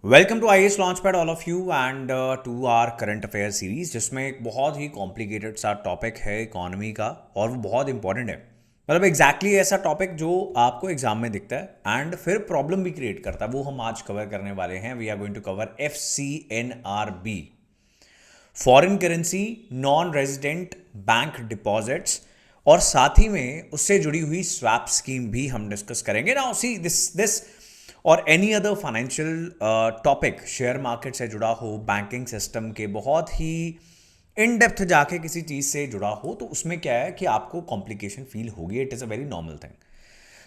Welcome to IAS Launchpad all of you and to our current affair series जिसमें एक बहुत ही complicated सा टॉपिक है इकोनॉमी का और वो बहुत इंपॉर्टेंट है। मतलब एग्जैक्टली ऐसा टॉपिक जो आपको एग्जाम में दिखता है एंड फिर प्रॉब्लम भी क्रिएट करता है, वो हम आज कवर करने वाले हैं। We are going to cover FCNRB, foreign currency non resident bank deposits, और साथ ही में उससे जुड़ी हुई स्वैप स्कीम भी हम डिस्कस करेंगे। नाउ सी दिस और any other financial topic share market से जुड़ा हो, बैंकिंग सिस्टम के बहुत ही इन डेप्थ जाके किसी चीज़ से जुड़ा हो, तो उसमें क्या है कि आपको कॉम्प्लिकेशन फील होगी। It is a very normal thing.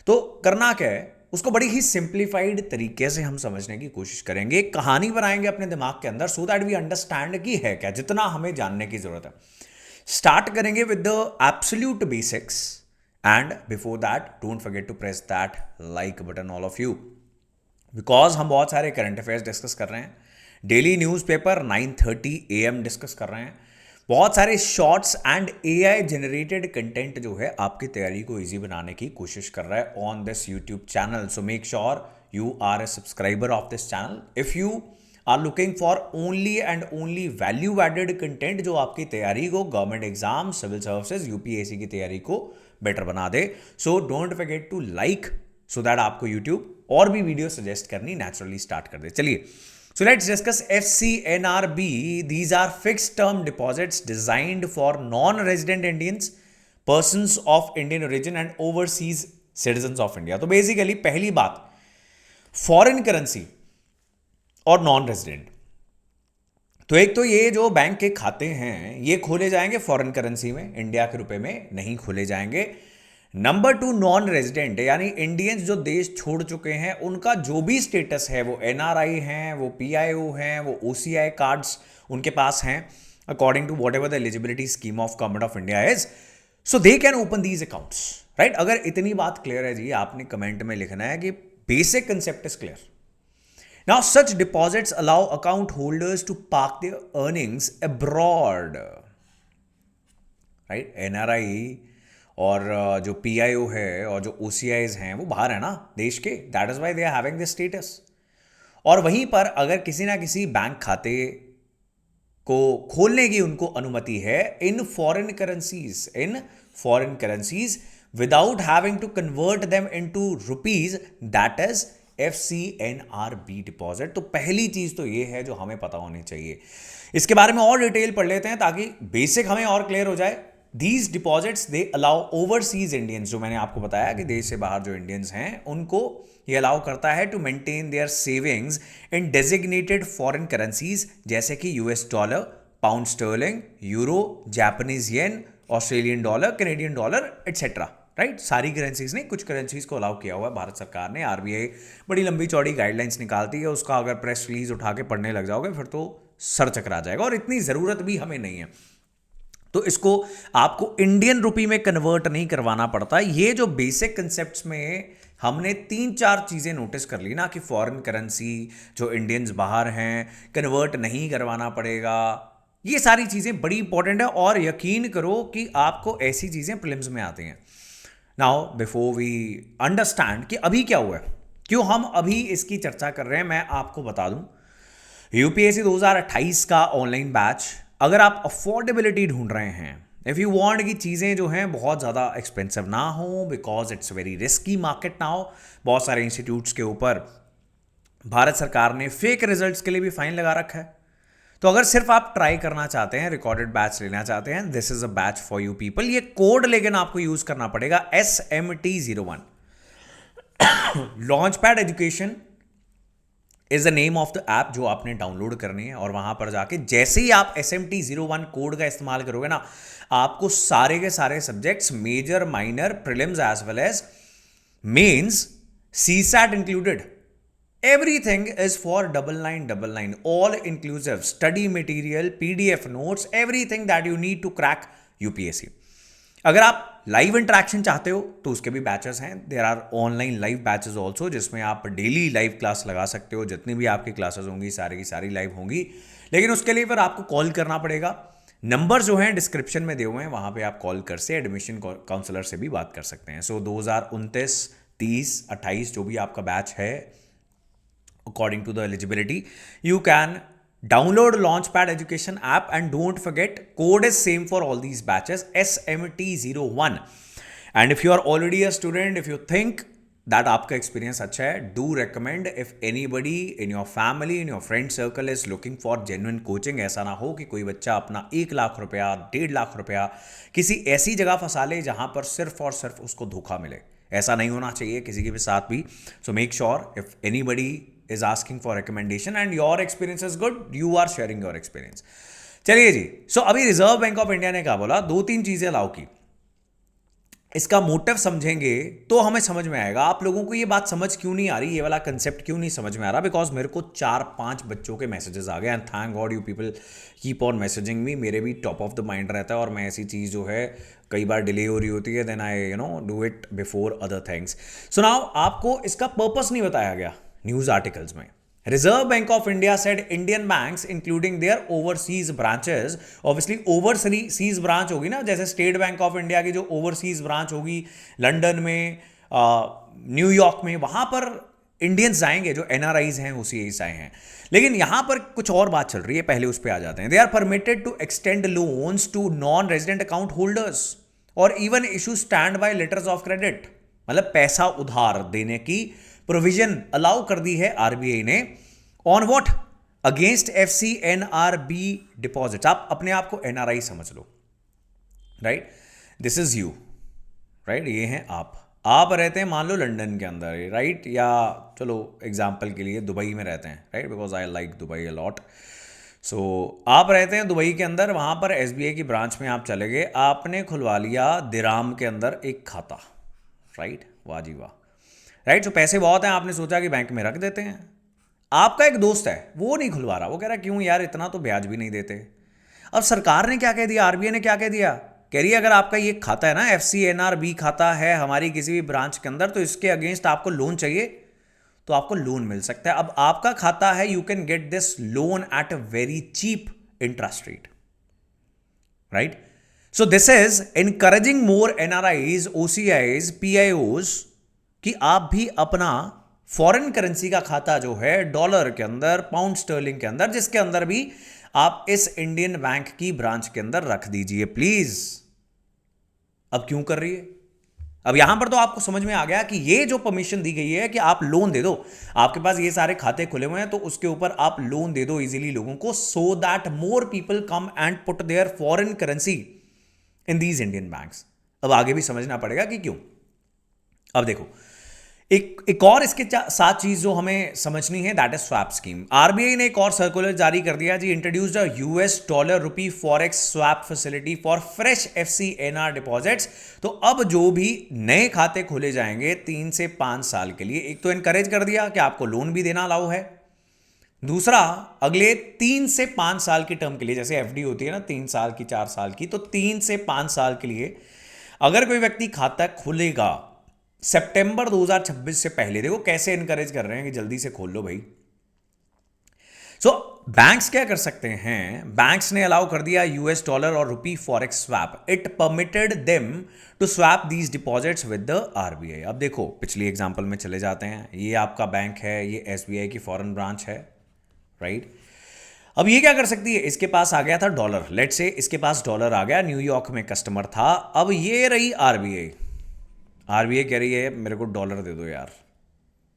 तो करना क्या है, उसको बड़ी ही सिंप्लीफाइड तरीके से हम समझने की कोशिश करेंगे, एक कहानी बनाएंगे अपने दिमाग के अंदर सो दैट वी अंडरस्टैंड कि है क्या, जितना हमें जानने की जरूरत है। स्टार्ट करेंगे with the absolute basics and before that don't forget to press that like button all of you, because हम बहुत सारे करंट अफेयर्स डिस्कस कर रहे हैं, डेली न्यूज़पेपर 9:30 AM डिस्कस कर रहे हैं, बहुत सारे shorts and AI generated content जो है आपकी तैयारी को इजी बनाने की कोशिश कर रहा है on this YouTube channel. So make sure you are a subscriber of this channel if you are looking for only and only value added content जो आपकी तैयारी को, government exam, civil services, UPSC की तैयारी को बेटर बना दे। So don't forget to like so that आपको यूट्यूब और भी वीडियो सजेस्ट करनी नेचुरली स्टार्ट कर दे। चलिए, so let's discuss FCNRB. These are fixed term deposits designed for non-resident Indians, persons of Indian origin and overseas citizens of India. तो basically पहली बात, फॉरेन करेंसी और नॉन रेजिडेंट। तो एक तो ये जो बैंक के खाते हैं ये खोले जाएंगे फॉरेन करेंसी में, इंडिया के रुपए में नहीं खोले जाएंगे। नंबर 2, नॉन रेजिडेंट यानी इंडियंस जो देश छोड़ चुके हैं, उनका जो भी स्टेटस है, वो NRI हैं, वो PIO हैं, वो OCI कार्ड्स उनके पास हैं, according to whatever the eligibility scheme of government of India is, so they can open these accounts, right. अगर इतनी बात क्लियर है जी, आपने कमेंट में लिखना है कि basic concept is clear. Now, such deposits allow account holders to park their earnings abroad, right? NRI और जो PIO है और जो OCIs हैं वो बाहर है ना देश के, that is why they are having this status. और वहीं पर अगर किसी ना किसी बैंक खाते को खोलने की उनको अनुमति है in foreign currencies without having to convert them into rupees, that is FCNRB deposit. तो पहली चीज तो ये है जो हमें पता होनी चाहिए। इसके बारे में और डिटेल पढ़ लेते हैं ताकि बेसिक हमें और क्लियर हो जाए। These deposits they allow overseas Indians, जो मैंने आपको बताया कि देश से बाहर जो इंडियंस हैं उनको ये अलाउ करता है to maintain their savings in designated foreign currencies, जैसे कि US$, pound sterling, euro, Japanese yen, Australian dollar, Canadian dollar etcetera, right. सारी करेंसीज नहीं, कुछ करेंसीज को अलाउ किया हुआ है भारत सरकार ने। RBI बड़ी लंबी चौड़ी गाइडलाइंस निकालती है, उसका अगर प्रेस रिलीज उठा के पढ़ने लग जाओगे फिर तो सर चकरा जाएगा, और इतनी ज़रूरत भी हमें नहीं है। तो इसको आपको इंडियन रुपी में कन्वर्ट नहीं करवाना पड़ता। ये जो बेसिक कंसेप्ट्स में हमने 3-4 चीज़ें नोटिस कर ली ना, कि फॉरेन करेंसी जो इंडियंस बाहर हैं कन्वर्ट नहीं करवाना पड़ेगा, ये सारी चीज़ें बड़ी इंपॉर्टेंट है। और यकीन करो कि आपको ऐसी चीज़ें प्रीलिम्स में आती हैं। नाउ बिफोर वी अंडरस्टैंड कि अभी क्या हुआ है, क्यों हम अभी इसकी चर्चा कर रहे हैं, मैं आपको बता दूं। UPSC 2028 का ऑनलाइन बैच, अगर आप अफोर्डेबिलिटी ढूंढ रहे हैं, इफ़ यू वांट कि चीज़ें जो हैं बहुत ज़्यादा एक्सपेंसिव ना हो, because it's very risky market now, बहुत सारे इंस्टीट्यूट्स के ऊपर भारत सरकार ने फेक रिजल्ट्स के लिए भी फाइन लगा रखा है। तो अगर सिर्फ आप ट्राई करना चाहते हैं, रिकॉर्डेड बैच लेना चाहते हैं, this is a batch for you people. ये कोड लेकिन आपको यूज करना पड़ेगा, SMT01। Launchpad education is the name of the app जो आपने डाउनलोड करनी है, और वहां पर जाके जैसे ही आप SMT01 कोड का इस्तेमाल करोगे ना, आपको सारे के सारे subjects, major, minor, prelims as well as mains, CSAT included, everything is for 9999, all inclusive study material, PDF notes, everything that you need to crack UPSC। अगर आप लाइव इंटरेक्शन चाहते हो तो उसके भी बैचेस हैं, there are online live batches also, जिसमें आप डेली लाइव क्लास लगा सकते हो। जितनी भी आपकी क्लासेस होंगी सारी की सारी लाइव होंगी, लेकिन उसके लिए फिर आपको कॉल करना पड़ेगा। नंबर जो हैं डिस्क्रिप्शन में दिए हुए हैं, वहां पे आप कॉल कर से एडमिशन काउंसलर से भी बात कर सकते हैं। सो 2029, 30, 28 जो भी आपका बैच है according to the eligibility. You can download Launchpad Education app, and don't forget, code is same for all these batches, SMT01. And if you are already a student, if you think that आपका experience अच्छा है, do recommend if anybody in your family, in your friend circle is looking for genuine coaching. ऐसा ना हो कि कोई बच्चा अपना 1 लाख रुपया, 1.5 लाख रुपया किसी ऐसी जगह फंसा ले जहां पर सिर्फ और सिर्फ उसको धोखा मिले. ऐसा नहीं होना चाहिए किसी के भी साथ भी. So make sure if anybody is asking for recommendation and your experience is good, you are sharing your experience. चलिए जी. So अभी रिजर्व बैंक ऑफ इंडिया ने क्या बोला, 2-3 चीजें अलाउ की. इसका मोटिव समझेंगे तो हमें समझ में आएगा. आप लोगों को ये बात समझ क्यों नहीं आ रही, ये वाला कंसेप्ट क्यों नहीं समझ में आ रहा? बिकॉज मेरे को 4-5 बच्चों के मैसेजेस आ गए, and thank God you people keep on messaging me. मेरे भी टॉप ऑफ द माइंड रहता है, और मैं ऐसी चीज़ जो है कई बार डिले हो रही होती है, then I do it before other things. So now आपको इसका पर्पस नहीं बताया गया न्यूज़ आर्टिकल्स में. Reserve Bank of India said Indian banks, including their overseas branches, obviously overseas branch होगी ना, जैसे स्टेट बैंक ऑफ इंडिया की जो ओवरसीज ब्रांच होगी लंदन में, न्यूयॉर्क में, वहां पर इंडियंस जाएंगे जो एनआरआईज हैं, ओसीआईज आए हैं. लेकिन यहां पर कुछ और बात चल रही है, पहले उस पर आ जाते हैं. They are permitted to extend loans to non resident account holders और even issue stand by letters of credit. मतलब पैसा उधार देने की प्रोविजन अलाउ कर दी है आरबीआई ने. On what? Against FCNRB deposit. आप अपने आप को एनआरआई समझ लो, right? This is you, right? ये हैं आप रहते हैं मान लो लंदन के अंदर, राइट? या चलो एग्जांपल के लिए दुबई में रहते हैं, right? Because I like Dubai a lot. So आप रहते हैं दुबई के अंदर, वहां पर एसबीआई की ब्रांच में आप चले गए, आपने खुलवा लिया दिराम के अंदर एक खाता, राइट? वाह जी वाह, राइट? तो पैसे बहुत हैं, आपने सोचा कि बैंक में रख देते हैं. आपका एक दोस्त है, वो नहीं खुलवा रहा, वो कह रहा क्यों यार, इतना तो ब्याज भी नहीं देते. अब सरकार ने क्या कह दिया, आरबीआई ने क्या कह दिया, कह रही है अगर आपका ये खाता है ना, एफसीएनआरबी खाता है हमारी किसी भी ब्रांच के अंदर, तो इसके अगेंस्ट आपको लोन चाहिए तो आपको लोन मिल सकता है. अब आपका खाता है, you can get this loan at a very cheap interest rate, right? So this is encouraging more NRIs, OCIs, PIOs कि आप भी अपना फॉरेन करेंसी का खाता जो है डॉलर के अंदर, पाउंड स्टर्लिंग के अंदर, जिसके अंदर भी आप इस इंडियन बैंक की ब्रांच के अंदर रख दीजिए प्लीज. अब क्यों कर रही है? अब यहां पर तो आपको समझ में आ गया कि ये जो परमिशन दी गई है कि आप लोन दे दो, आपके पास ये सारे खाते खुले हुए हैं तो उसके ऊपर आप लोन दे दो इजीली लोगों को, so that more people come and put their foreign currency in these Indian banks. अब आगे भी समझना पड़ेगा कि क्यों. अब देखो, एक और इसके साथ चीज जो हमें समझनी है, that is swap scheme. RBI ने एक और सर्कुलर जारी कर दिया जी, introduced a US dollar rupee forex swap facility for fresh FCNR deposits. तो अब जो भी नए खाते खोले जाएंगे 3 से 5 साल के लिए, एक तो इनकरेज कर दिया कि आपको लोन भी देना अलाउ है, दूसरा अगले 3 से 5 साल की टर्म के लिए, जैसे एफडी होती है ना 3 साल की, 4 साल की, तो 3 से 5 साल के लिए अगर कोई व्यक्ति खाता खोलेगा सितंबर 2026 से पहले, देखो कैसे इनकरेज कर रहे हैं कि जल्दी से खोल लो भाई. सो बैंक्स क्या कर सकते हैं, बैंक्स ने अलाउ कर दिया यूएस डॉलर और rupee forex swap. It permitted them to swap these deposits with the RBI. अब देखो पिछली एग्जांपल में चले जाते हैं, ये आपका बैंक है, ये एसबीआई की फॉरेन ब्रांच है, राइट? अब ये क्या कर सकती है, इसके पास आ गया था डॉलर, लेट्स से इसके पास डॉलर आ गया, न्यूयॉर्क में कस्टमर था. अब ये रही आरबीआई, आरबीआई कह रही है मेरे को डॉलर दे दो यार,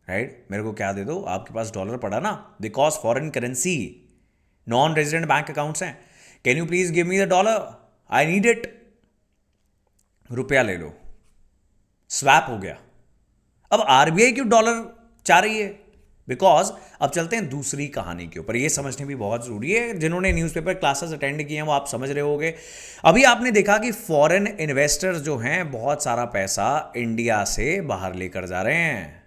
राइट? मेरे को क्या दे दो, आपके पास डॉलर पड़ा ना, because foreign currency, non resident bank accounts हैं, can you please give me the dollar, I need it. रुपया ले लो, स्वैप हो गया. अब आरबीआई क्यों डॉलर चाह रही है? बिकॉज अब चलते हैं दूसरी कहानी के ऊपर, ये समझने भी बहुत जरूरी है. जिन्होंने न्यूज़पेपर क्लासेस अटेंड किए हैं वो आप समझ रहे होंगे. अभी आपने देखा कि फॉरेन इन्वेस्टर्स जो हैं बहुत सारा पैसा इंडिया से बाहर लेकर जा रहे हैं.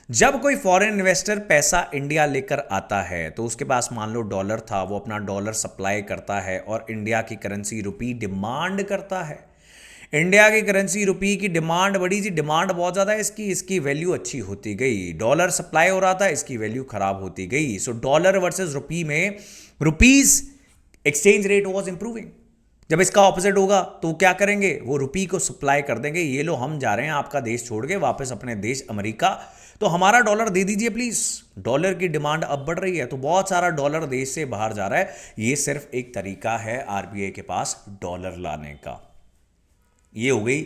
जब कोई फॉरेन इन्वेस्टर पैसा इंडिया लेकर आता है तो उसके पास मान लो डॉलर था, वो अपना डॉलर सप्लाई करता है और इंडिया की करेंसी रुपी डिमांड करता है. इंडिया की करेंसी रुपी की डिमांड बढ़ी जी, डिमांड बहुत ज़्यादा है इसकी वैल्यू अच्छी होती गई. डॉलर सप्लाई हो रहा था, इसकी वैल्यू खराब होती गई. सो डॉलर वर्सेस रुपी में rupees exchange rate was improving. जब इसका ऑपोजिट होगा तो क्या करेंगे, वो रुपी को सप्लाई कर देंगे, ये लो हम जा रहे हैं आपका देश छोड़ के वापस अपने देश अमेरिका, तो हमारा डॉलर दे दीजिए प्लीज। डॉलर की डिमांड अब बढ़ रही है, तो बहुत सारा डॉलर देश से बाहर जा रहा है। ये सिर्फ एक तरीका है आरबीआई के पास डॉलर लाने का। ये हो गई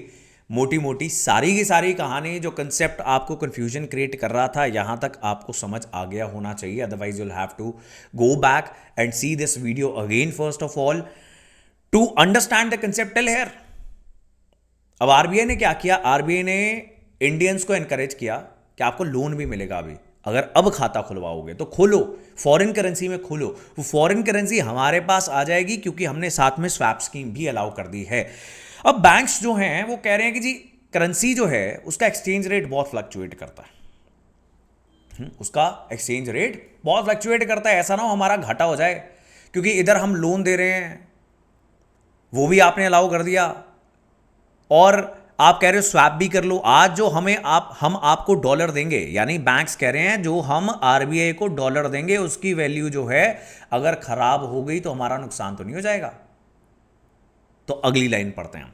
मोटी मोटी सारी की सारी कहानी। जो कंसेप्ट आपको कंफ्यूजन क्रिएट कर रहा था, यहां तक आपको समझ आ गया होना चाहिए, otherwise you'll have to go back and see this video again first of all to understand the concept till here. अब आरबीआई ने क्या किया, आरबीआई ने इंडियंस को एनकरेज किया कि आपको लोन भी मिलेगा अभी, अगर अब खाता खुलवाओगे तो खोलो, फॉरेन करेंसी में खोलो। वो फॉरेन करेंसी हमारे पास आ जाएगी क्योंकि हमने साथ में स्वैप स्कीम भी अलाउ कर दी है। अब बैंक्स जो हैं वो कह रहे हैं कि जी करेंसी जो है उसका एक्सचेंज रेट बहुत फ्लक्चुएट करता है, उसका एक्सचेंज रेट बहुत फ्लक्चुएट करता है, ऐसा ना हो हमारा घाटा हो जाए, क्योंकि इधर हम लोन दे रहे हैं वो भी आपने अलाउ कर दिया, और आप कह रहे हो स्वैप भी कर लो। आज जो हम आपको डॉलर देंगे, यानी बैंक्स कह रहे हैं जो हम आरबीआई को डॉलर देंगे उसकी वैल्यू जो है अगर खराब हो गई तो हमारा नुकसान तो नहीं हो जाएगा। तो अगली लाइन पढ़ते हैं।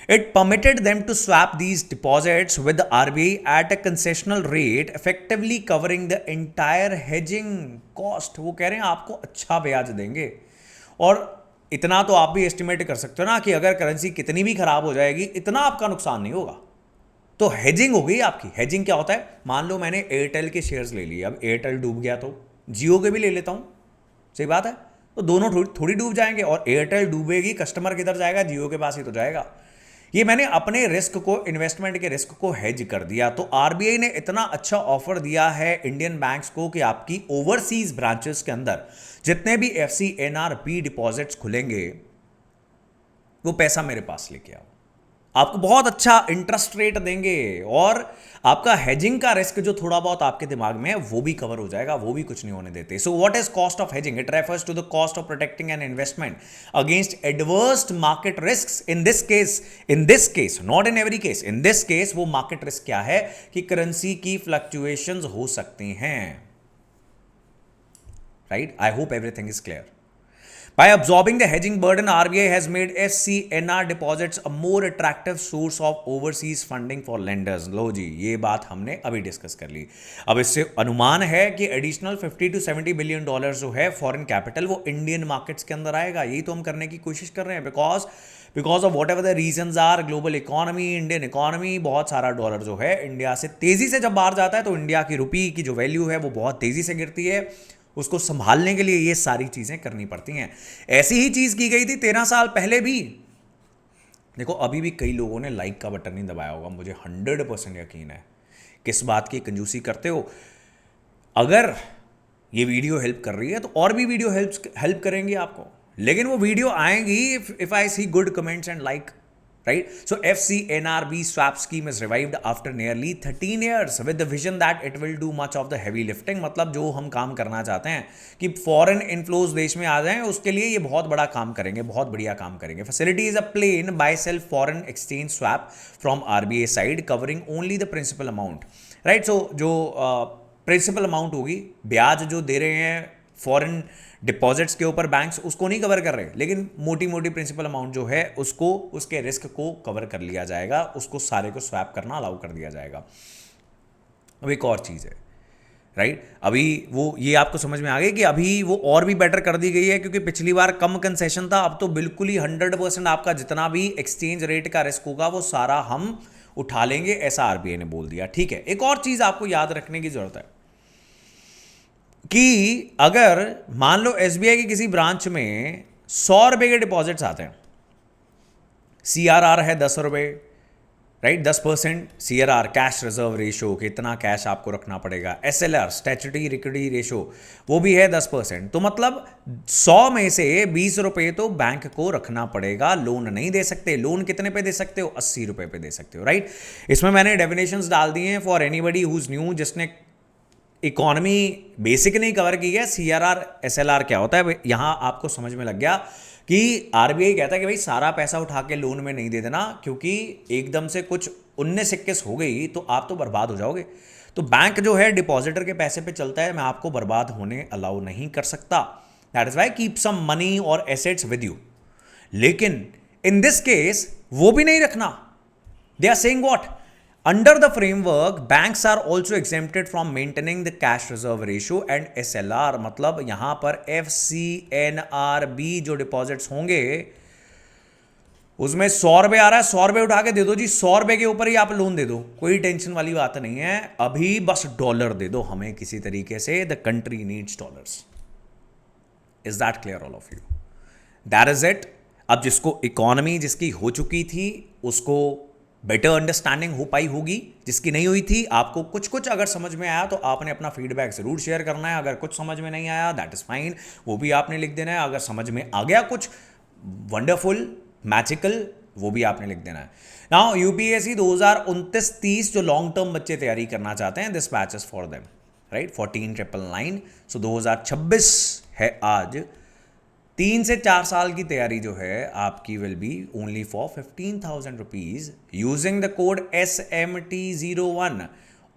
It permitted them to swap these deposits with the RBI at a concessional rate, effectively covering the entire hedging cost। वो कह रहे हैं आपको अच्छा ब्याज देंगे, और इतना तो आप भी एस्टिमेट कर सकते हो ना कि अगर करेंसी कितनी भी खराब हो जाएगी इतना आपका नुकसान नहीं होगा। तो हेजिंग हो गई आपकी। हेजिंग क्या होता है, मान लो मैंने एयरटेल के शेयर्स ले लिए, अब एयरटेल डूब गया तो जियो के भी ले लेता हूं, सही बात है, तो दोनों थोड़ी डूब जाएंगे, और एयरटेल डूबेगी कस्टमर किधर जाएगा, जियो के पास ही तो जाएगा। ये मैंने अपने रिस्क को, इन्वेस्टमेंट के रिस्क को हेज कर दिया। तो आरबीआई ने इतना अच्छा ऑफर दिया है इंडियन बैंक्स को कि आपकी ओवरसीज ब्रांचेस के अंदर जितने भी एफसी एनआरबी डिपॉजिट्स खुलेंगे वो पैसा मेरे पास लेके आओ, आपको बहुत अच्छा इंटरेस्ट रेट देंगे, और आपका हेजिंग का रिस्क जो थोड़ा बहुत आपके दिमाग में है वो भी कवर हो जाएगा, वो भी कुछ नहीं होने देते। So what is cost of hedging? It refers to the cost of protecting an investment against adverse market risk. In this case not in every case, in this case वो मार्केट रिस्क क्या है कि currency की fluctuations हो सकती हैं, right? I hope everything is clear. By absorbing the hedging burden, RBI has made FCNR deposits a more attractive source of overseas funding for lenders। लो जी, ये बात हमने अभी डिस्कस कर ली। अब इससे अनुमान है कि एडिशनल 50 to 70 बिलियन डॉलर जो है फॉरेन कैपिटल वो इंडियन मार्केट्स के अंदर आएगा। यही तो हम करने की कोशिश कर रहे हैं, because of whatever the reasons are, global economy, Indian economy, बहुत सारा डॉलर जो है इंडिया से तेजी से जब बाहर जाता है तो इंडिया की रुपी की जो वैल्यू है वो बहुत तेजी से गिरती है। उसको संभालने के लिए ये सारी चीजें करनी पड़ती हैं। ऐसी ही चीज की गई थी 13 साल पहले भी। देखो अभी भी कई लोगों ने लाइक का बटन नहीं दबाया होगा, मुझे 100% यकीन है। किस बात की कंजूसी करते हो? अगर ये वीडियो हेल्प कर रही है तो और भी वीडियो हेल्प करेंगी आपको, लेकिन वो वीडियो आएंगी if I see good comments and like, right? So FCNRB swap scheme is revived after nearly 13 years with the vision that it will do much of the heavy lifting। मतलब जो हम काम करना चाहते हैं कि फॉरेन इन्फ्लोज देश में आ जाएं, उसके लिए ये बहुत बड़ा काम करेंगे, बहुत बढ़िया काम करेंगे। Facility is a plain buy self foreign exchange swap from RBI side covering only the principal amount, right? So जो प्रिंसिपल अमाउंट होगी, ब्याज जो दे रहे हैं फॉरेन डिपॉजिट्स के ऊपर बैंक्स, उसको नहीं कवर कर रहे, लेकिन मोटी मोटी प्रिंसिपल अमाउंट जो है उसको, उसके रिस्क को कवर कर लिया जाएगा, उसको सारे को स्वैप करना अलाउ कर दिया जाएगा। अब एक और चीज़ है, राइट? अभी वो ये आपको समझ में आ गई कि अभी वो और भी बेटर कर दी गई है, क्योंकि पिछली बार कम कंसेशन था, अब तो बिल्कुल ही 100% आपका जितना भी एक्सचेंज रेट का रिस्क होगा वो सारा हम उठा लेंगे, ऐसा आरबीआई ने बोल दिया। ठीक है, एक और चीज़ आपको याद रखने की जरूरत है कि अगर मान लो एसबीआई की किसी ब्रांच में 100 रुपए के डिपॉजिट्स आते हैं, सीआरआर है 10 रुपए, right? 10% CRR, cash reserve ratio, कितना कैश आपको रखना पड़ेगा, एसएलआर स्टैट्यूटरी लिक्विडिटी रेशो, वो भी है 10%। तो मतलब 100 में से 20 रुपए तो बैंक को रखना पड़ेगा, लोन नहीं दे सकते। लोन कितने पे दे सकते हो? 80 रुपए पे दे सकते हो, राइट? इसमें मैंने डेफिनेशंस डाल दिए हैं for anybody who is new, जिसने इकोनॉमी बेसिक नहीं कवर की है। सीआरआर एसएलआर क्या होता है, यहां आपको समझ में लग गया कि आरबीआई कहता है कि भाई सारा पैसा उठा के लोन में नहीं दे देना, क्योंकि एकदम से कुछ 19-21 हो गई तो आप तो बर्बाद हो जाओगे। तो बैंक जो है डिपॉजिटर के पैसे पे चलता है, मैं आपको बर्बाद होने अलाउ नहीं कर सकता। That is why keep some money और एसेट्स विद यू। लेकिन इन दिस केस वो भी नहीं रखना। They are saying what, under the framework banks are also exempted from maintaining the cash reserve ratio and SLR, मतलब यहां पर FCNRB जो डिपॉजिट्स होंगे उसमें 100 रुपये आ रहा है, 100 रुपये उठा के दे दो जी, 100 रुपये के ऊपर ही आप लोन दे दो, कोई टेंशन वाली बात नहीं है, अभी बस डॉलर दे दो हमें किसी तरीके से, the country needs dollars. Is that clear all of you? That is it. अब जिसको इकोनॉमी जिसकी हो चुकी थी उसको बेटर अंडरस्टैंडिंग हो पाई होगी, जिसकी नहीं हुई थी आपको कुछ कुछ अगर समझ में आया तो आपने अपना फीडबैक जरूर शेयर करना है। अगर कुछ समझ में नहीं आया दैट इज फाइन, वो भी आपने लिख देना है। अगर समझ में आ गया कुछ वंडरफुल मैजिकल, वो भी आपने लिख देना है। नाउ यूपीएससी 2029-30 जो लॉन्ग टर्म बच्चे तैयारी करना चाहते हैं, this batch is for them, right, 14,999। सो 2026 है आज, 3 से 4 साल की तैयारी जो है आपकी will be only for 15,000 rupees using the code SMT01।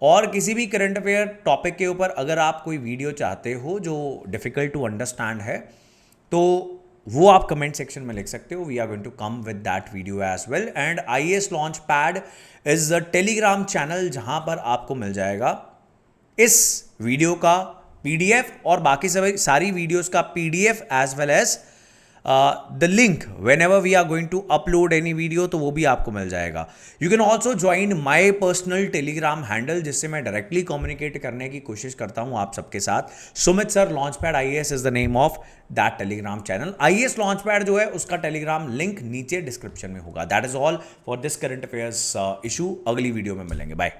और किसी भी करंट अफेयर टॉपिक के ऊपर अगर आप कोई वीडियो चाहते हो जो डिफिकल्ट टू अंडरस्टैंड है तो वो आप कमेंट सेक्शन में लिख सकते हो। We are going to come with that video as well. And IAS Launchpad is a Telegram channel जहां पर आपको मिल जाएगा इस वीडियो का PDF और बाकी सभी सारी वीडियोस का PDF as well as the link whenever we are going to upload any video, तो वो भी आपको मिल जाएगा। You can also join my personal Telegram handle, जिससे मैं डायरेक्टली कम्युनिकेट करने की कोशिश करता हूं आप सबके साथ। Sumit sir launch pad IAS is the name of that Telegram channel. IAS launch pad जो है उसका टेलीग्राम लिंक नीचे डिस्क्रिप्शन में होगा। That is all for this current affairs issue. अगली वीडियो में मिलेंगे, बाय।